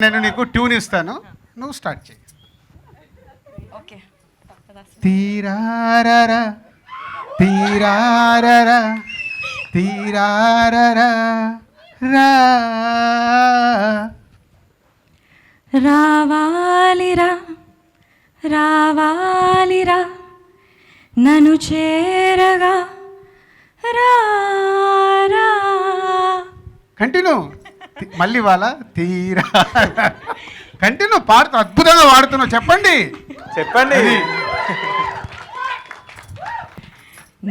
నేను నీకు ట్యూన్ ఇస్తాను, నువ్వు స్టార్ట్ చేయి. ఓకే. తీరారరా తీరారరా తీరారరా రా రావాలిరా రావాలిరా నన్ను చేరగా రా. కంటిన్యూ. మళ్ళీ వాళ్ళ తీరా కంటిన్యూ పాడుతూ అద్భుతంగా వాడుతున్నావు. చెప్పండి చెప్పండి.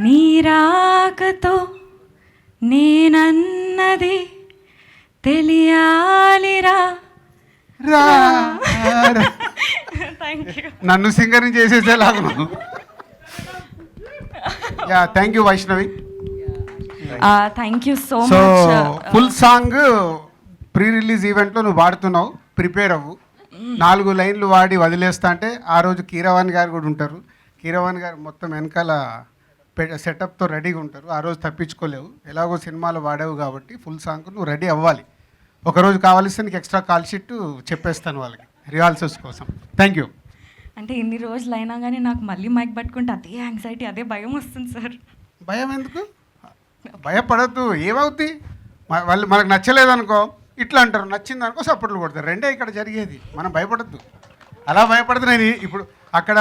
నీరాకతో నేనన్నది తెలియాలిరా. రా రా. Thank you. నన్ను సింగర్ని చేసేసేలాగా. Yeah, thank you Vaishnavi. Thank you so so much. Full song pre release ఈవెంట్లో నువ్వు వాడుతున్నావు, ప్రిపేర్ అవ్వు. 4 లైన్లు వాడి వదిలేస్తా అంటే ఆ రోజు కీరవాణి గారు కూడా ఉంటారు. కీరవాణి గారు మొత్తం వెనకాల సెటప్తో రెడీగా ఉంటారు. ఆ రోజు తప్పించుకోలేవు, ఎలాగో సినిమాలో వాడావు కాబట్టి ఫుల్ సాంగ్ నువ్వు రెడీ అవ్వాలి. ఒకరోజు కావాల్సి నీకు ఎక్స్ట్రా కాల్ షీట్ చెప్పేస్తాను వాళ్ళకి రిహార్సల్స్ కోసం. Thank you. అంటే ఇన్ని రోజులు అయినా కానీ నాకు మళ్ళీ మైక్ పట్టుకుంటే అదే యాంగ్జైటీ, అదే భయం వస్తుంది సార్. భయం ఎందుకు? భయపడద్దు. ఏమవుద్ది? వాళ్ళు మనకు నచ్చలేదనుకో ఇట్లా అంటారు, నచ్చింది అనుకో సపోర్ట్లు కొడతారు. రెండే ఇక్కడ జరిగేది. మనం భయపడద్దు. అలా భయపడితే నేను ఇప్పుడు అక్కడ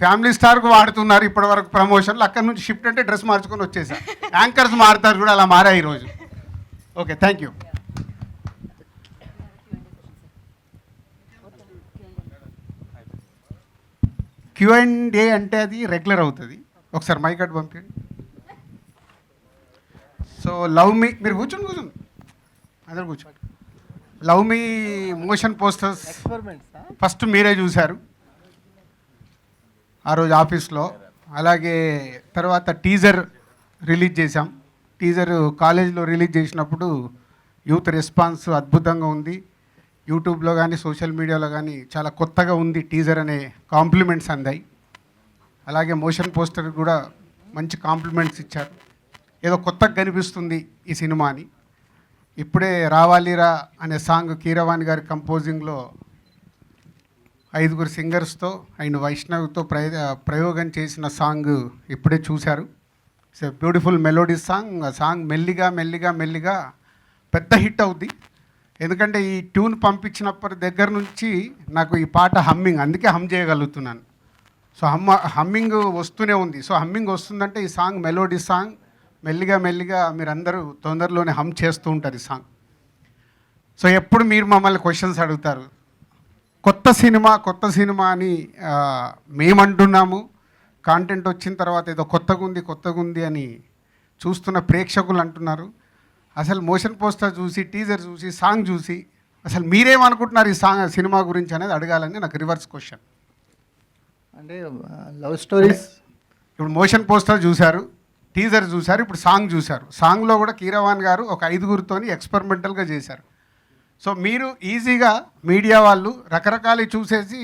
ఫ్యామిలీ స్టార్కు వాడుతున్నారు ఇప్పటి వరకు ప్రమోషన్లు, అక్కడ నుంచి షిఫ్ట్ అంటే డ్రెస్ మార్చుకొని వచ్చేసా. యాంకర్స్ మారుతారు కూడా, అలా మారా ఈరోజు. Okay, thank you. Q&A అంటే అది రెగ్యులర్ అవుతుంది. ఒకసారి మైక్ అటు పంపించండి. సో లవ్ మీ, మీరు కూర్చోండి అందరు కూర్చోండి. లవ్ మీ మోషన్ పోస్టర్స్ ఫస్ట్ మీరే చూశారు ఆ రోజు ఆఫీస్లో. అలాగే తర్వాత టీజర్ రిలీజ్ చేశాం. టీజర్ కాలేజీలో రిలీజ్ చేసినప్పుడు యూత్ రెస్పాన్స్ అద్భుతంగా ఉంది. యూట్యూబ్లో కానీ సోషల్ మీడియాలో కానీ చాలా కొత్తగా ఉంది టీజర్ అనే కాంప్లిమెంట్స్ అందాయి. అలాగే మోషన్ పోస్టర్ కూడా మంచి కాంప్లిమెంట్స్ ఇచ్చారు. ఏదో కొత్తగా కనిపిస్తుంది ఈ సినిమా అని. ఇప్పుడే రావాలిరా అనే సాంగ్ కీరవాణి గారి కంపోజింగ్లో 5 సింగర్స్తో అండ్ వైష్ణవ్తో ప్రయోగం చేసిన సాంగ్ ఇప్పుడే చూశారు. It's a beautiful melody song. ఆ సాంగ్ మెల్లిగా మెల్లిగా మెల్లిగా పెద్ద హిట్ అవుద్ది. ఎందుకంటే ఈ ట్యూన్ పంపించినప్పటి దగ్గర నుంచి నాకు ఈ పాట హమ్మింగ్, అందుకే హమ్ చేయగలుగుతున్నాను. సో హమ్మింగ్ వస్తూనే ఉంది. సో హమ్మింగ్ వస్తుందంటే ఈ సాంగ్ మెలోడీ సాంగ్. మెల్లిగా మెల్లిగా మీరందరూ తొందరలోనే హమ్ చేస్తూ ఉంటారు ఈ సాంగ్. సో ఎప్పుడు మీరు మమ్మల్ని క్వశ్చన్స్ అడుగుతారు, కొత్త సినిమా అని మేమంటున్నాము. కాంటెంట్ వచ్చిన తర్వాత ఏదో కొత్తగా ఉంది అని చూస్తున్న ప్రేక్షకులు అంటున్నారు. అసలు మోషన్ పోస్టర్ చూసి, టీజర్ చూసి, సాంగ్ చూసి అసలు మీరేమనుకుంటున్నారు ఈ సినిమా గురించి అనేది అడగాలని నాకు రివర్స్ క్వశ్చన్. అంటే లవ్ స్టోరీస్. ఇప్పుడు మోషన్ పోస్టర్ చూశారు, టీజర్ చూశారు, ఇప్పుడు సాంగ్ చూశారు. సాంగ్లో కూడా కీరవాణి గారు ఒక 5 ఎక్స్పెరిమెంటల్గా చేశారు. సో మీరు ఈజీగా మీడియా వాళ్ళు రకరకాలు చూసేసి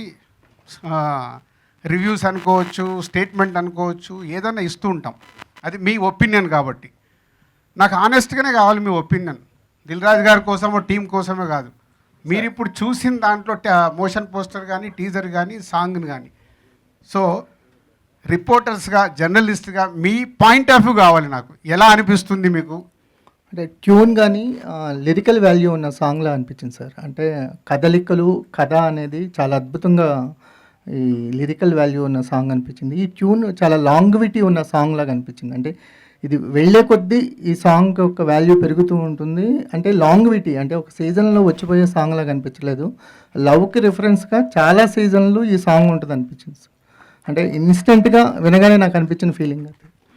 రివ్యూస్ అనుకోవచ్చు, స్టేట్మెంట్ అనుకోవచ్చు, ఏదైనా ఇస్తూ ఉంటాం. అది మీ ఒపీనియన్ కాబట్టి నాకు ఆనెస్ట్గానే కావాలి మీ ఒపీనియన్. దిల్ రాజు గారి కోసమో టీం కోసమే కాదు. మీరు ఇప్పుడు చూసిన దాంట్లో మోషన్ పోస్టర్ కానీ, టీజర్ కానీ, సాంగ్ని కానీ, సో రిపోర్టర్స్గా, జర్నలిస్ట్గా మీ పాయింట్ ఆఫ్ వ్యూ కావాలి నాకు. ఎలా అనిపిస్తుంది మీకు? అంటే ట్యూన్ కానీ లిరికల్ వాల్యూ ఉన్న సాంగ్లా అనిపించింది సార్. అంటే కదలికలు, కథ అనేది చాలా అద్భుతంగా ఈ లిరికల్ వాల్యూ ఉన్న సాంగ్ అనిపించింది. ఈ ట్యూన్ చాలా లాంగ్విటీ ఉన్న సాంగ్ లాగా అనిపించింది. అంటే ఇది వెళ్ళే కొద్దీ ఈ సాంగ్ యొక్క వాల్యూ పెరుగుతూ ఉంటుంది. అంటే లాంగ్విటీ అంటే ఒక సీజన్లో వచ్చిపోయే సాంగ్ లాగా అనిపించలేదు. లవ్కి రిఫరెన్స్గా చాలా సీజన్లు ఈ సాంగ్ ఉంటుంది అనిపించింది సార్. అంటే ఇన్స్టెంట్గా వినగానే నాకు అనిపించిన ఫీలింగ్ అది.